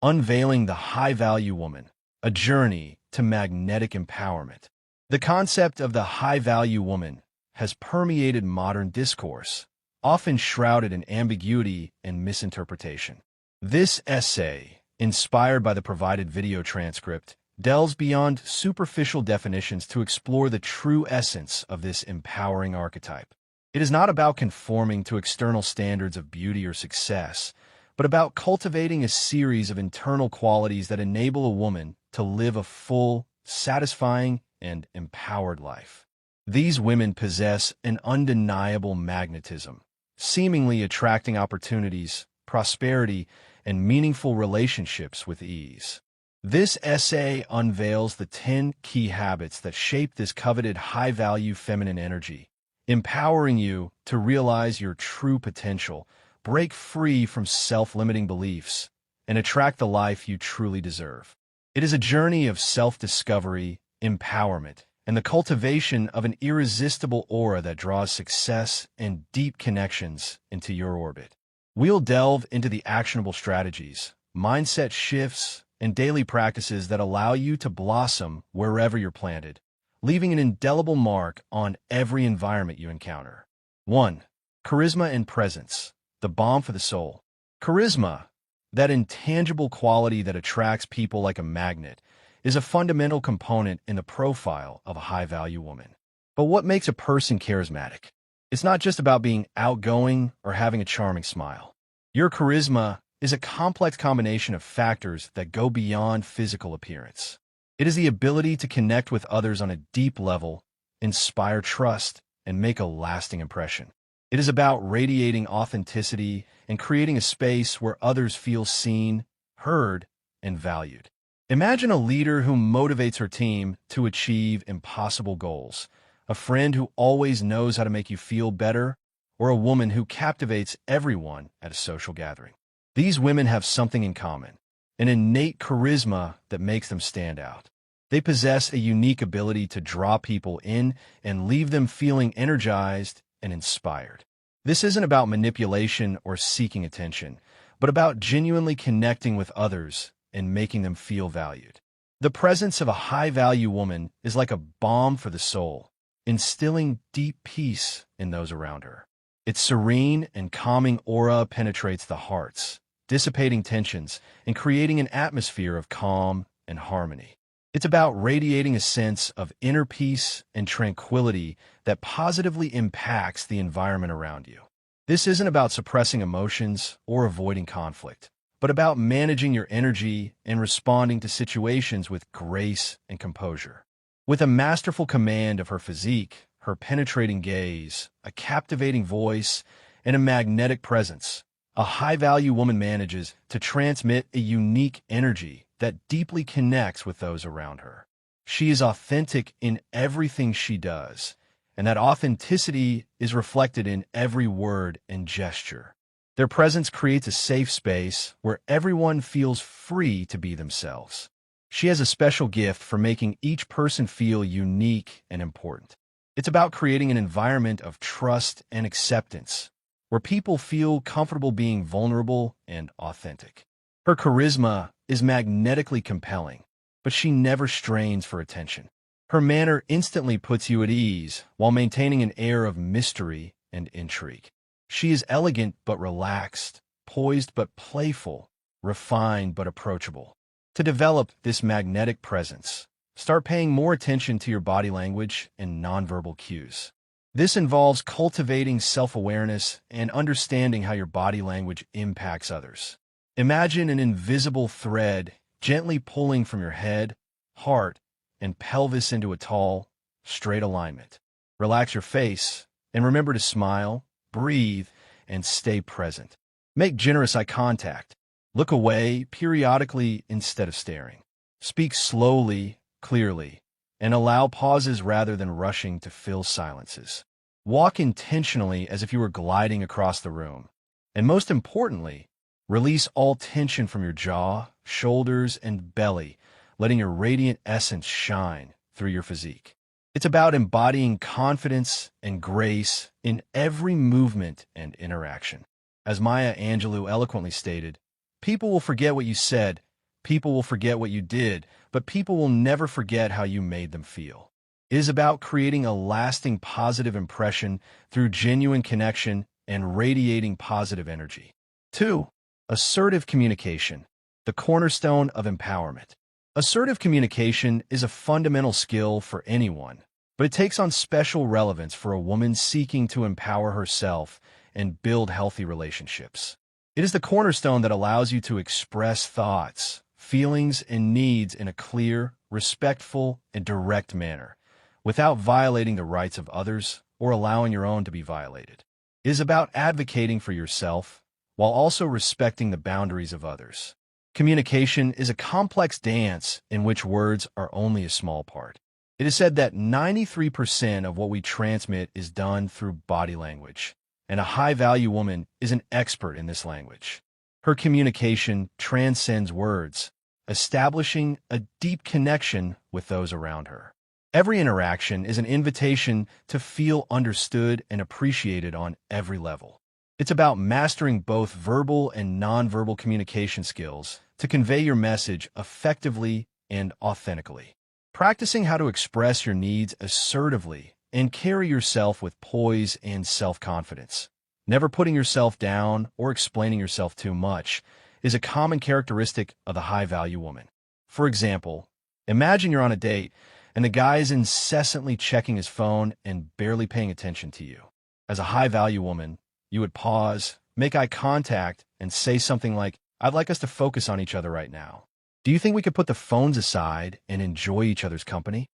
Unveiling the High-Value Woman, a journey to magnetic empowerment. The concept of the high-value woman has permeated modern discourse, often shrouded in ambiguity and misinterpretation. This essay, inspired by the provided video transcript, delves beyond superficial definitions to explore the true essence of this empowering archetype. It is not about conforming to external standards of beauty or success, but about cultivating a series of internal qualities that enable a woman to live a full, satisfying, and empowered life. These women possess an undeniable magnetism, seemingly attracting opportunities, prosperity, and meaningful relationships with ease. This essay unveils the 10 key habits that shape this coveted high-value feminine energy, empowering you to realize your true potential, break free from self-limiting beliefs, and attract the life you truly deserve. It is a journey of self-discovery, empowerment, and the cultivation of an irresistible aura that draws success and deep connections into your orbit. We'll delve into the actionable strategies, mindset shifts, and daily practices that allow you to blossom wherever you're planted, leaving an indelible mark on every environment you encounter. 1. Charisma and presence, the balm for the soul. Charisma, that intangible quality that attracts people like a magnet, is a fundamental component in the profile of a high-value woman. But what makes a person charismatic? It's not just about being outgoing or having a charming smile. Your charisma is a complex combination of factors that go beyond physical appearance. It is the ability to connect with others on a deep level, inspire trust, and make a lasting impression. It is about radiating authenticity and creating a space where others feel seen, heard, and valued. Imagine a leader who motivates her team to achieve impossible goals, a friend who always knows how to make you feel better, or a woman who captivates everyone at a social gathering. These women have something in common, an innate charisma that makes them stand out. They possess a unique ability to draw people in and leave them feeling energized and inspired. This isn't about manipulation or seeking attention, but about genuinely connecting with others and making them feel valued. The presence of a high-value woman is like a balm for the soul, instilling deep peace in those around her. Its serene and calming aura penetrates the hearts, dissipating tensions and creating an atmosphere of calm and harmony. It's about radiating a sense of inner peace and tranquility that positively impacts the environment around you. This isn't about suppressing emotions or avoiding conflict, but about managing your energy and responding to situations with grace and composure. With a masterful command of her physique, her penetrating gaze, a captivating voice, and a magnetic presence, a high-value woman manages to transmit a unique energy that deeply connects with those around her. She is authentic in everything she does, and that authenticity is reflected in every word and gesture. Their presence creates a safe space where everyone feels free to be themselves. She has a special gift for making each person feel unique and important. It's about creating an environment of trust and acceptance, where people feel comfortable being vulnerable and authentic. Her charisma is magnetically compelling, but she never strains for attention. Her manner instantly puts you at ease while maintaining an air of mystery and intrigue. She is elegant but relaxed, poised but playful, refined but approachable. To develop this magnetic presence, start paying more attention to your body language and nonverbal cues. This involves cultivating self-awareness and understanding how your body language impacts others. Imagine an invisible thread gently pulling from your head, heart, and pelvis into a tall, straight alignment. Relax your face and remember to smile, breathe, and stay present. Make generous eye contact. Look away periodically instead of staring. Speak slowly, clearly, and allow pauses rather than rushing to fill silences. Walk intentionally as if you were gliding across the room. And most importantly, release all tension from your jaw, shoulders, and belly, letting your radiant essence shine through your physique. It's about embodying confidence and grace in every movement and interaction. As Maya Angelou eloquently stated, people will forget what you said, People will forget what you did, but people will never forget how you made them feel. It is about creating a lasting positive impression through genuine connection and radiating positive energy. 2. Assertive communication, the cornerstone of empowerment. Assertive communication is a fundamental skill for anyone, but it takes on special relevance for a woman seeking to empower herself and build healthy relationships. It is the cornerstone that allows you to express thoughts, feelings, and needs in a clear, respectful, and direct manner, without violating the rights of others or allowing your own to be violated. It is about advocating for yourself while also respecting the boundaries of others. Communication is a complex dance in which words are only a small part. It is said that 93% of what we transmit is done through body language, and a high-value woman is an expert in this language. Her communication transcends words, establishing a deep connection with those around her. Every interaction is an invitation to feel understood and appreciated on every level. It's about mastering both verbal and nonverbal communication skills to convey your message effectively and authentically. Practicing how to express your needs assertively and carry yourself with poise and self-confidence, never putting yourself down or explaining yourself too much, is a common characteristic of the high-value woman. For example, imagine you're on a date and the guy is incessantly checking his phone and barely paying attention to you. As a high-value woman, you would pause, make eye contact, and say something like, "I'd like us to focus on each other right now. Do you think we could put the phones aside and enjoy each other's company?"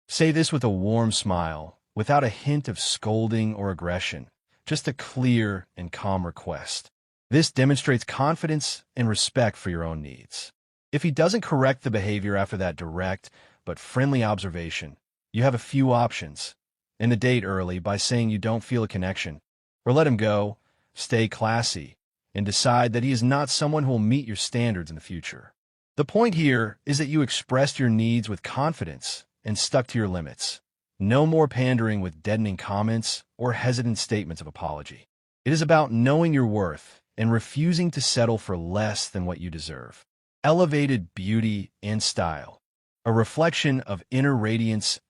Say this with a warm smile, without a hint of scolding or aggression, just a clear and calm request. This demonstrates confidence and respect for your own needs. If he doesn't correct the behavior after that direct but friendly observation, you have a few options. End the date early by saying you don't feel a connection, or let him go, stay classy, and decide that he is not someone who will meet your standards in the future. The point here is that you expressed your needs with confidence and stuck to your limits. No more pandering with deadening comments or hesitant statements of apology. It is about knowing your worth and refusing to settle for less than what you deserve. Elevated beauty and style, a reflection of inner radiance ***.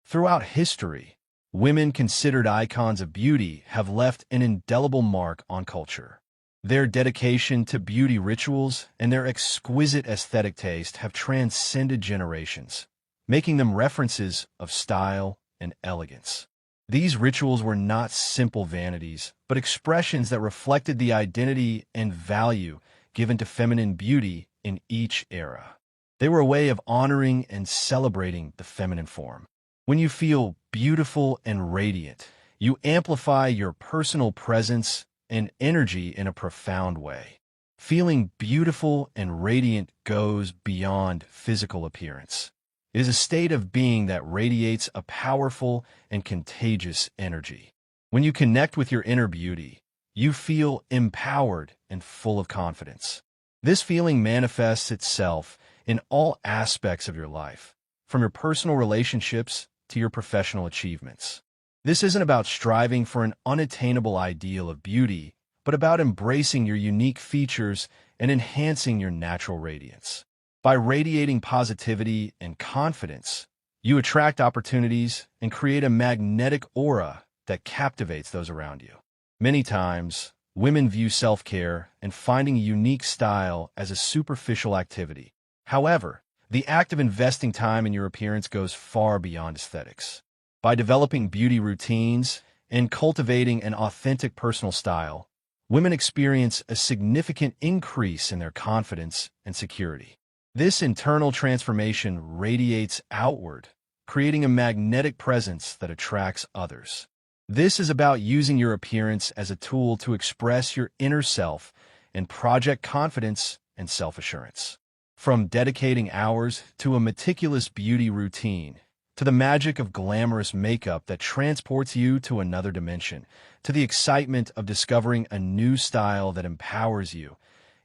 Throughout history, women considered icons of beauty have left an indelible mark on culture. Their dedication to beauty rituals and their exquisite aesthetic taste have transcended generations, making them references of style and elegance. These rituals were not simple vanities, but expressions that reflected the identity and value given to feminine beauty in each era. They were a way of honoring and celebrating the feminine form. When you feel beautiful and radiant, you amplify your personal presence and energy in a profound way. Feeling beautiful and radiant goes beyond physical appearance. It is a state of being that radiates a powerful and contagious energy. When you connect with your inner beauty, you feel empowered and full of confidence. This feeling manifests itself in all aspects of your life, from your personal relationships to your professional achievements. This isn't about striving for an unattainable ideal of beauty, but about embracing your unique features and enhancing your natural radiance. By radiating positivity and confidence, you attract opportunities and create a magnetic aura that captivates those around you. Many times, women view self-care and finding a unique style as a superficial activity. However, the act of investing time in your appearance goes far beyond aesthetics. By developing beauty routines and cultivating an authentic personal style, women experience a significant increase in their confidence and security. This internal transformation radiates outward, creating a magnetic presence that attracts others. This is about using your appearance as a tool to express your inner self and project confidence and self-assurance. From dedicating hours to a meticulous beauty routine, to the magic of glamorous makeup that transports you to another dimension, to the excitement of discovering a new style that empowers you,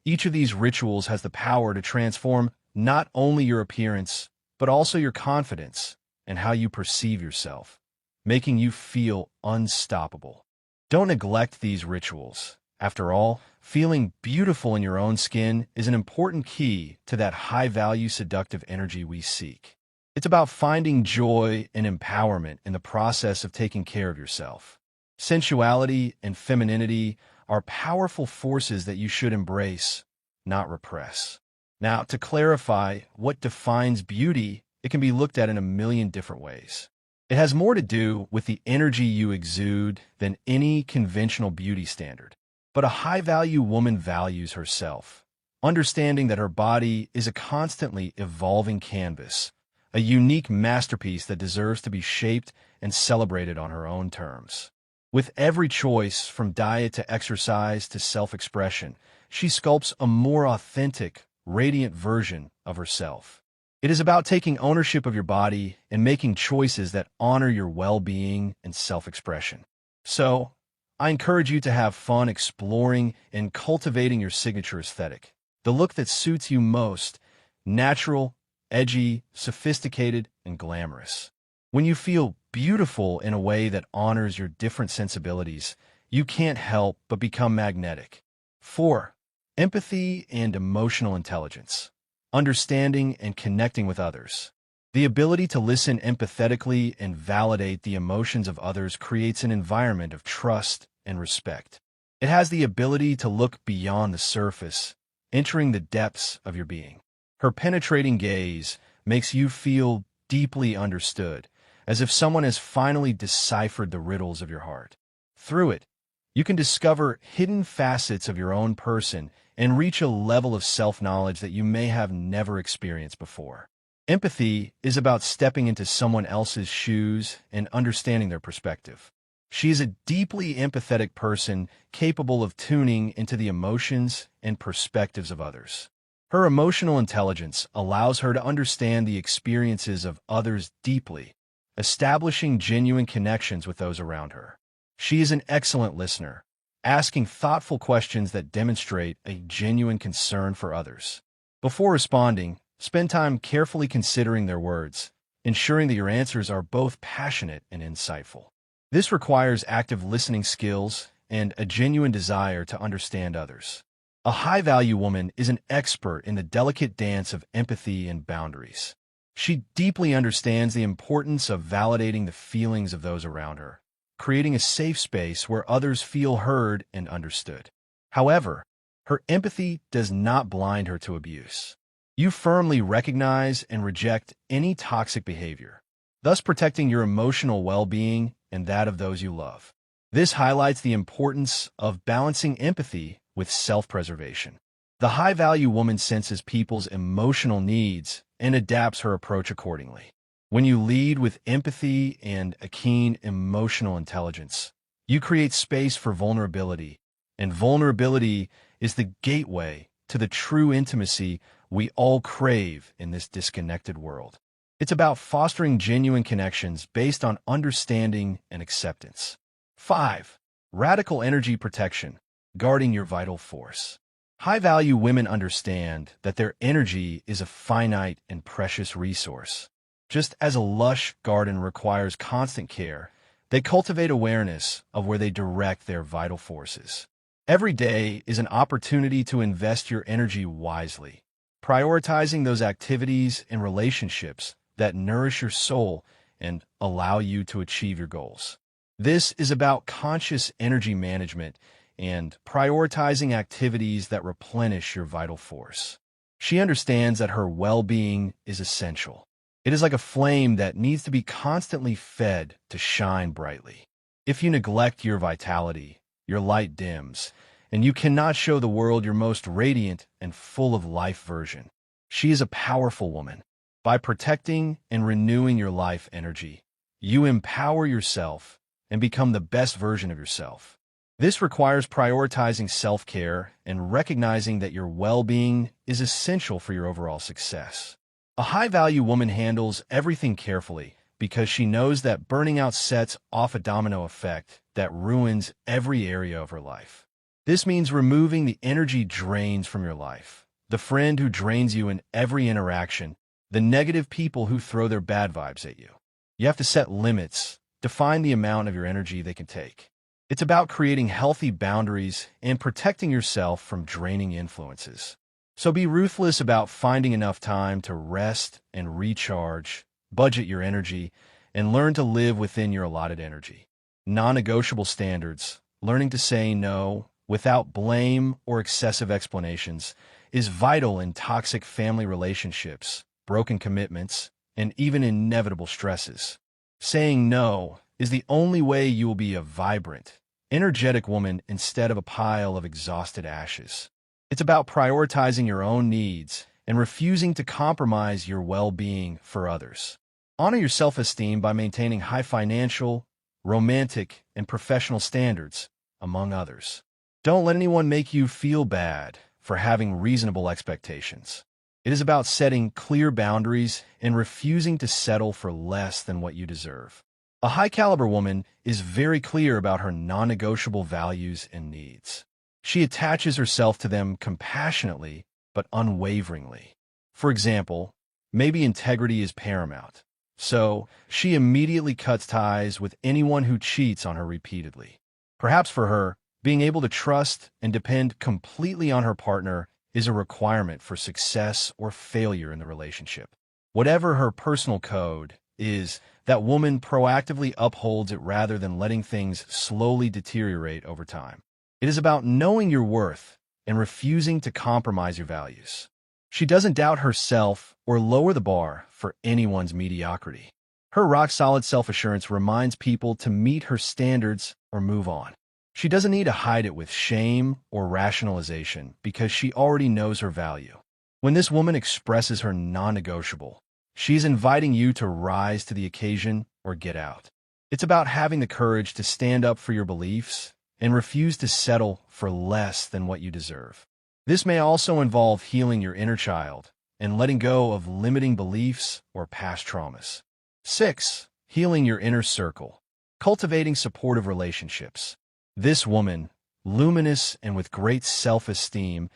each of these rituals has the power to transform not only your appearance, but also your confidence and how you perceive yourself, making you feel unstoppable. Don't neglect these rituals. After all, Feeling beautiful in your own skin is an important key to that high-value seductive energy we seek. It's about finding joy and empowerment in the process of taking care of yourself. Sensuality and femininity are powerful forces that you should embrace, not repress. Now, to clarify what defines beauty, it can be looked at in a million different ways. It has more to do with the energy you exude than any conventional beauty standard. But a high-value woman values herself, understanding that her body is a constantly evolving canvas, a unique masterpiece that deserves to be shaped and celebrated on her own terms. With every choice, from diet to exercise to self-expression, she sculpts a more authentic, radiant version of herself. It is about taking ownership of your body and making choices that honor your well-being and self-expression. So, I encourage you to have fun exploring and cultivating your signature aesthetic, the look that suits you most: natural, edgy, sophisticated, and glamorous. When you feel beautiful in a way that honors your different sensibilities, you can't help but become magnetic. 4. Empathy and emotional intelligence. Understanding and connecting with others. The ability to listen empathetically and validate the emotions of others creates an environment of trust and respect. It has the ability to look beyond the surface, entering the depths of your being. Her penetrating gaze makes you feel deeply understood, as if someone has finally deciphered the riddles of your heart. Through it, you can discover hidden facets of your own person and reach a level of self-knowledge that you may have never experienced before. Empathy is about stepping into someone else's shoes and understanding their perspective. She is a deeply empathetic person capable of tuning into the emotions and perspectives of others. Her emotional intelligence allows her to understand the experiences of others deeply, establishing genuine connections with those around her. She is an excellent listener, asking thoughtful questions that demonstrate a genuine concern for others. Before responding, spend time carefully considering their words, ensuring that your answers are both passionate and insightful. This requires active listening skills and a genuine desire to understand others. A high-value woman is an expert in the delicate dance of empathy and boundaries. She deeply understands the importance of validating the feelings of those around her, creating a safe space where others feel heard and understood. However, her empathy does not blind her to abuse. You firmly recognize and reject any toxic behavior, thus protecting your emotional well-being and that of those you love. This highlights the importance of balancing empathy with self-preservation. The high-value woman senses people's emotional needs and adapts her approach accordingly. When you lead with empathy and a keen emotional intelligence, you create space for vulnerability, and vulnerability is the gateway to the true intimacy we all crave in this disconnected world. It's about fostering genuine connections based on understanding and acceptance. 5. Radical energy protection, guarding your vital force. High-value women understand that their energy is a finite and precious resource. Just as a lush garden requires constant care, they cultivate awareness of where they direct their vital forces. Every day is an opportunity to invest your energy wisely, prioritizing those activities and relationships that nourish your soul and allow you to achieve your goals. This is about conscious energy management and prioritizing activities that replenish your vital force. She understands that her well-being is essential. It is like a flame that needs to be constantly fed to shine brightly. If you neglect your vitality, your light dims, and you cannot show the world your most radiant and full of life version. She is a powerful woman. By protecting and renewing your life energy, you empower yourself and become the best version of yourself. This requires prioritizing self-care and recognizing that your well-being is essential for your overall success. A high-value woman handles everything carefully because she knows that burning out sets off a domino effect that ruins every area of her life. This means removing the energy drains from your life, the friend who drains you in every interaction, the negative people who throw their bad vibes at you. You have to set limits, define the amount of your energy they can take. It's about creating healthy boundaries and protecting yourself from draining influences. So be ruthless about finding enough time to rest and recharge, budget your energy, and learn to live within your allotted energy. Non-negotiable standards, learning to say no without blame or excessive explanations, is vital in toxic family relationships, broken commitments, and even inevitable stresses. Saying no is the only way you will be a vibrant, energetic woman instead of a pile of exhausted ashes. It's about prioritizing your own needs and refusing to compromise your well-being for others. Honor your self-esteem by maintaining high financial, romantic, and professional standards, among others. Don't let anyone make you feel bad for having reasonable expectations. It is about setting clear boundaries and refusing to settle for less than what you deserve. A high-caliber woman is very clear about her non-negotiable values and needs. She attaches herself to them compassionately but unwaveringly. For example, maybe integrity is paramount, so she immediately cuts ties with anyone who cheats on her repeatedly. Perhaps for her, being able to trust and depend completely on her partner is a requirement for success or failure in the relationship. Whatever her personal code is, that woman proactively upholds it rather than letting things slowly deteriorate over time. It is about knowing your worth and refusing to compromise your values. She doesn't doubt herself or lower the bar for anyone's mediocrity. Her rock-solid self-assurance reminds people to meet her standards or move on. She doesn't need to hide it with shame or rationalization because she already knows her value. When this woman expresses her non-negotiable, she's inviting you to rise to the occasion or get out. It's about having the courage to stand up for your beliefs and refuse to settle for less than what you deserve. This may also involve healing your inner child and letting go of limiting beliefs or past traumas. 6. Healing your inner circle. Cultivating supportive relationships. This woman, luminous and with great self-esteem,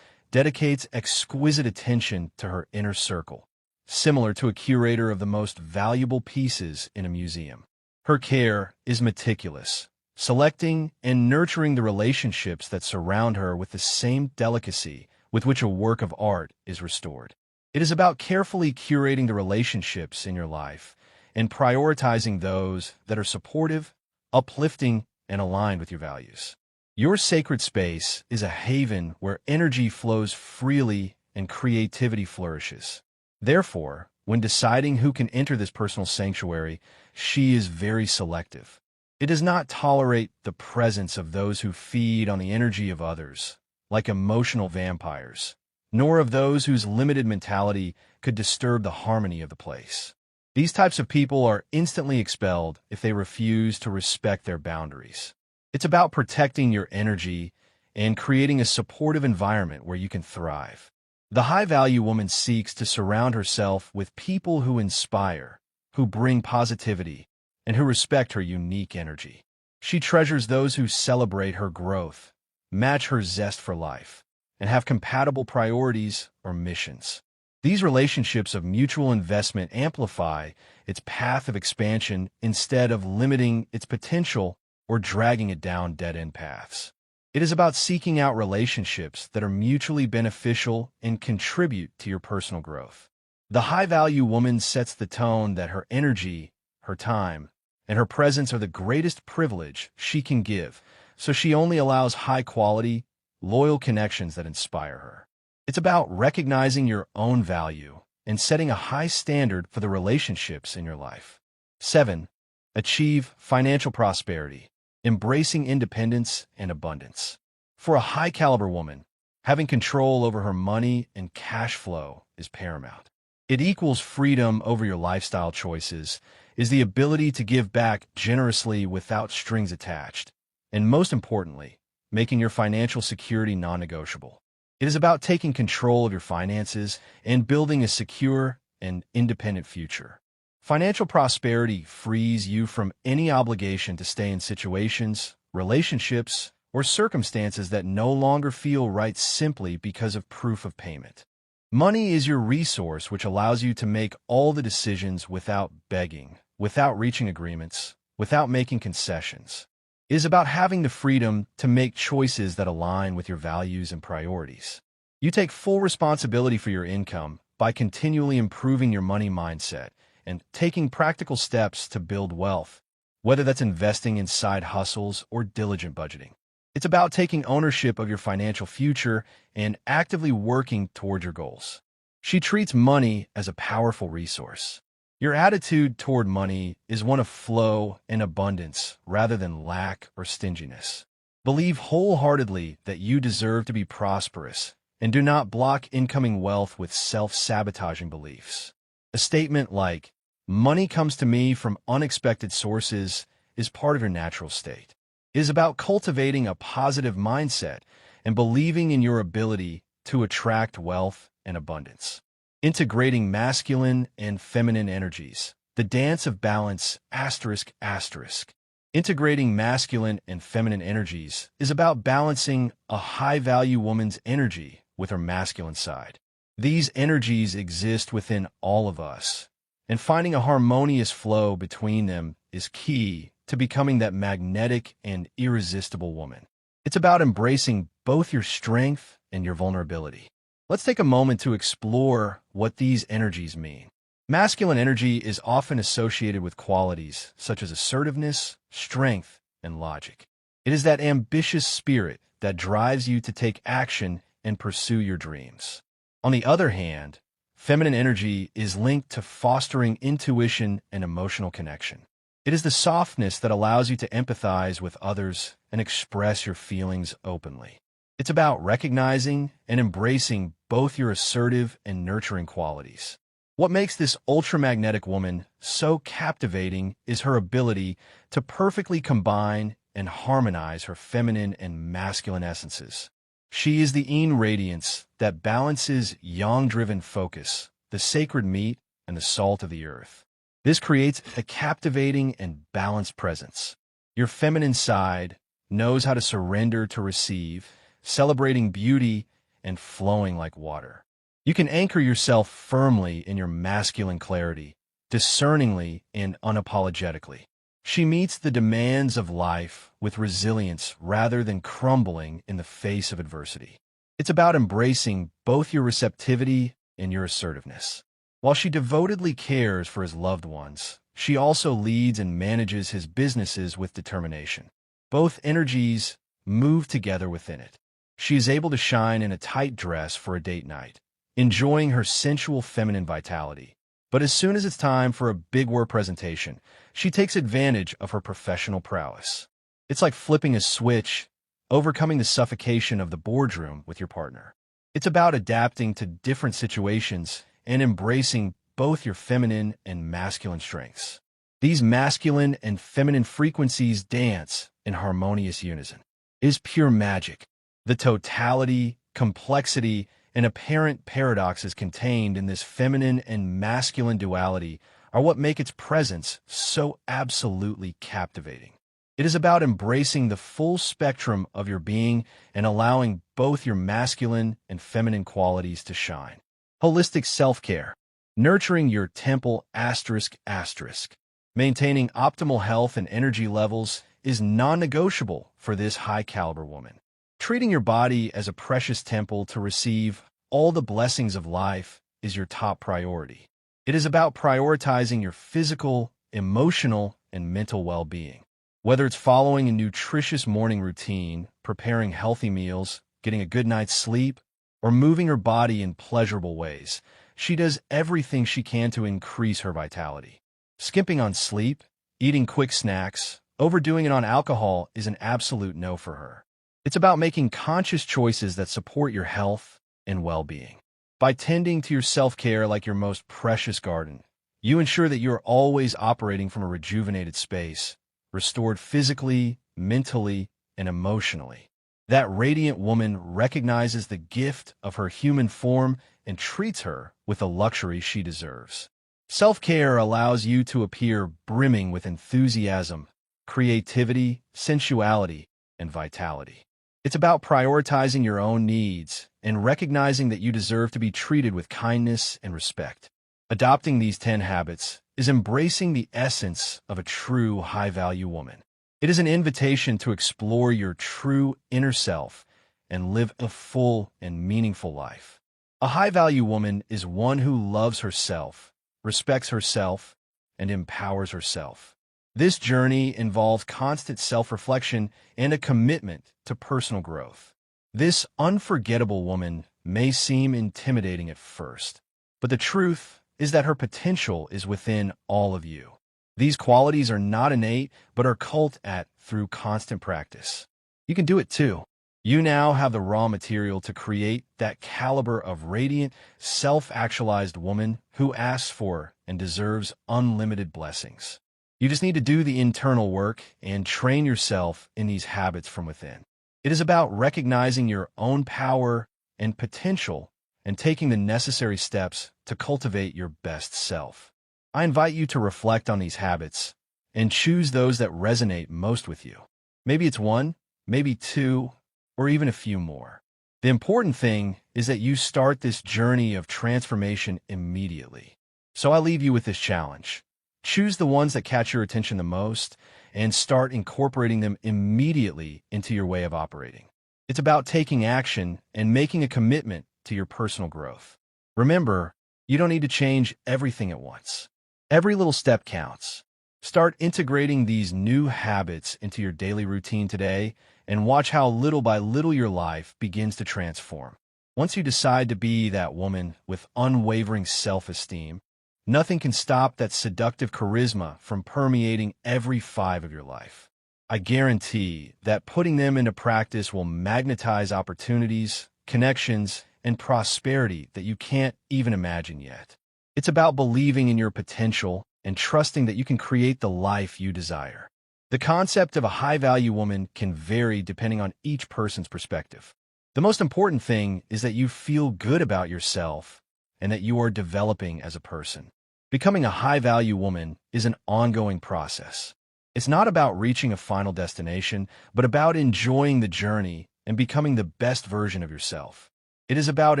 dedicates exquisite attention to her inner circle, similar to a curator of the most valuable pieces in a museum. Her care is meticulous, selecting and nurturing the relationships that surround her with the same delicacy with which a work of art is restored. It is about carefully curating the relationships in your life and prioritizing those that are supportive, uplifting, and aligned with your values. Your sacred space is a haven where energy flows freely and creativity flourishes. Therefore, when deciding who can enter this personal sanctuary, she is very selective. It does not tolerate the presence of those who feed on the energy of others, like emotional vampires, nor of those whose limited mentality could disturb the harmony of the place. These types of people are instantly expelled if they refuse to respect their boundaries. It's about protecting your energy and creating a supportive environment where you can thrive. The high-value woman seeks to surround herself with people who inspire, who bring positivity, and who respect her unique energy. She treasures those who celebrate her growth, match her zest for life, and have compatible priorities or missions. These relationships of mutual investment amplify its path of expansion instead of limiting its potential or dragging it down dead-end paths. It is about seeking out relationships that are mutually beneficial and contribute to your personal growth. The high-value woman sets the tone that her energy, her time, and her presence are the greatest privilege she can give, so she only allows high-quality, loyal connections that inspire her. It's about recognizing your own value and setting a high standard for the relationships in your life. 7. Achieve financial prosperity, embracing independence and abundance. For a high-caliber woman, having control over her money and cash flow is paramount. It equals freedom over your lifestyle choices, is the ability to give back generously without strings attached, and most importantly, making your financial security non-negotiable. It is about taking control of your finances and building a secure and independent future. Financial prosperity frees you from any obligation to stay in situations, relationships, or circumstances that no longer feel right simply because of proof of payment. Money is your resource which allows you to make all the decisions without begging, without reaching agreements, without making concessions. It is about having the freedom to make choices that align with your values and priorities. You take full responsibility for your income by continually improving your money mindset and taking practical steps to build wealth, whether that's investing in side hustles or diligent budgeting. It's about taking ownership of your financial future and actively working toward your goals. She treats money as a powerful resource. Your attitude toward money is one of flow and abundance rather than lack or stinginess. Believe wholeheartedly that you deserve to be prosperous and do not block incoming wealth with self-sabotaging beliefs. A statement like, "Money comes to me from unexpected sources," is part of your natural state. It is about cultivating a positive mindset and believing in your ability to attract wealth and abundance. Integrating masculine and feminine energies. The dance of balance, asterisk, asterisk. Integrating masculine and feminine energies is about balancing a high-value woman's energy with her masculine side. These energies exist within all of us, and finding a harmonious flow between them is key to becoming that magnetic and irresistible woman. It's about embracing both your strength and your vulnerability. Let's take a moment to explore what these energies mean. Masculine energy is often associated with qualities such as assertiveness, strength, and logic. It is that ambitious spirit that drives you to take action and pursue your dreams. On the other hand, feminine energy is linked to fostering intuition and emotional connection. It is the softness that allows you to empathize with others and express your feelings openly. It's about recognizing and embracing both your assertive and nurturing qualities. What makes this ultramagnetic woman so captivating is her ability to perfectly combine and harmonize her feminine and masculine essences. She is the yin radiance that balances yang-driven focus, the sacred meat, and the salt of the earth. This creates a captivating and balanced presence. Your feminine side knows how to surrender to receive, celebrating beauty and flowing like water. You can anchor yourself firmly in your masculine clarity, discerningly and unapologetically. She meets the demands of life with resilience rather than crumbling in the face of adversity. It's about embracing both your receptivity and your assertiveness. While she devotedly cares for his loved ones, she also leads and manages his businesses with determination. Both energies move together within it. She is able to shine in a tight dress for a date night, enjoying her sensual feminine vitality. But as soon as it's time for a big work presentation, she takes advantage of her professional prowess. It's like flipping a switch, overcoming the suffocation of the boardroom with your partner. It's about adapting to different situations and embracing both your feminine and masculine strengths. These masculine and feminine frequencies dance in harmonious unison. It is pure magic. The totality, complexity, and apparent paradoxes contained in this feminine and masculine duality are what make its presence so absolutely captivating. It is about embracing the full spectrum of your being and allowing both your masculine and feminine qualities to shine. Holistic self-care. Nurturing your temple asterisk asterisk. Maintaining optimal health and energy levels is non-negotiable for this high-caliber woman. Treating your body as a precious temple to receive all the blessings of life is your top priority. It is about prioritizing your physical, emotional, and mental well-being. Whether it's following a nutritious morning routine, preparing healthy meals, getting a good night's sleep, or moving her body in pleasurable ways, she does everything she can to increase her vitality. Skimping on sleep, eating quick snacks, overdoing it on alcohol is an absolute no for her. It's about making conscious choices that support your health and well-being. By tending to your self-care like your most precious garden, you ensure that you're always operating from a rejuvenated space, restored physically, mentally, and emotionally. That radiant woman recognizes the gift of her human form and treats her with the luxury she deserves. Self-care allows you to appear brimming with enthusiasm, creativity, sensuality, and vitality. It's about prioritizing your own needs and recognizing that you deserve to be treated with kindness and respect. Adopting these 10 habits is embracing the essence of a true high-value woman. It is an invitation to explore your true inner self and live a full and meaningful life. A high-value woman is one who loves herself, respects herself, and empowers herself. This journey involves constant self-reflection and a commitment to personal growth. This unforgettable woman may seem intimidating at first, but the truth is that her potential is within all of you. These qualities are not innate, but are cultivated through constant practice. You can do it too. You now have the raw material to create that caliber of radiant, self-actualized woman who asks for and deserves unlimited blessings. You just need to do the internal work and train yourself in these habits from within. It is about recognizing your own power and potential and taking the necessary steps to cultivate your best self. I invite you to reflect on these habits and choose those that resonate most with you. Maybe it's one, maybe two, or even a few more. The important thing is that you start this journey of transformation immediately. So I leave you with this challenge. Choose the ones that catch your attention the most and start incorporating them immediately into your way of operating. It's about taking action and making a commitment to your personal growth. Remember, you don't need to change everything at once. Every little step counts. Start integrating these new habits into your daily routine today and watch how little by little your life begins to transform. Once you decide to be that woman with unwavering self-esteem, nothing can stop that seductive charisma from permeating every fiber of your life. I guarantee that putting them into practice will magnetize opportunities, connections, and prosperity that you can't even imagine yet. It's about believing in your potential and trusting that you can create the life you desire. The concept of a high-value woman can vary depending on each person's perspective. The most important thing is that you feel good about yourself and that you are developing as a person. Becoming a high-value woman is an ongoing process. It's not about reaching a final destination, but about enjoying the journey and becoming the best version of yourself. It is about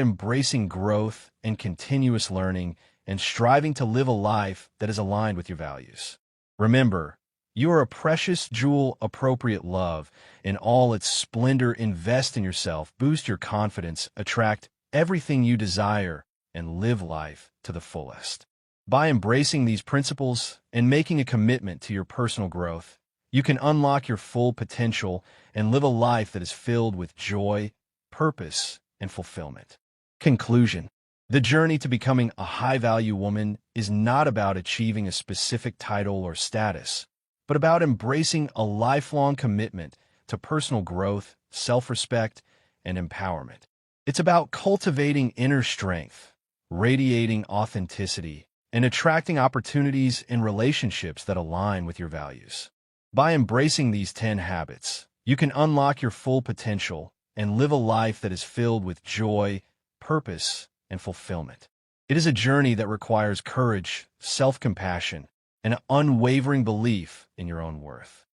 embracing growth and continuous learning and striving to live a life that is aligned with your values. Remember, you are a precious jewel. Appropriate love in all its splendor. Invest in yourself, boost your confidence, attract everything you desire, and live life to the fullest. By embracing these principles and making a commitment to your personal growth, you can unlock your full potential and live a life that is filled with joy, purpose, and fulfillment. Conclusion. The journey to becoming a high-value woman is not about achieving a specific title or status, but about embracing a lifelong commitment to personal growth, self-respect, and empowerment. It's about cultivating inner strength, radiating authenticity, and attracting opportunities and relationships that align with your values. By embracing these 10 habits, you can unlock your full potential and live a life that is filled with joy, purpose, and fulfillment. It is a journey that requires courage, self-compassion, and an unwavering belief in your own worth.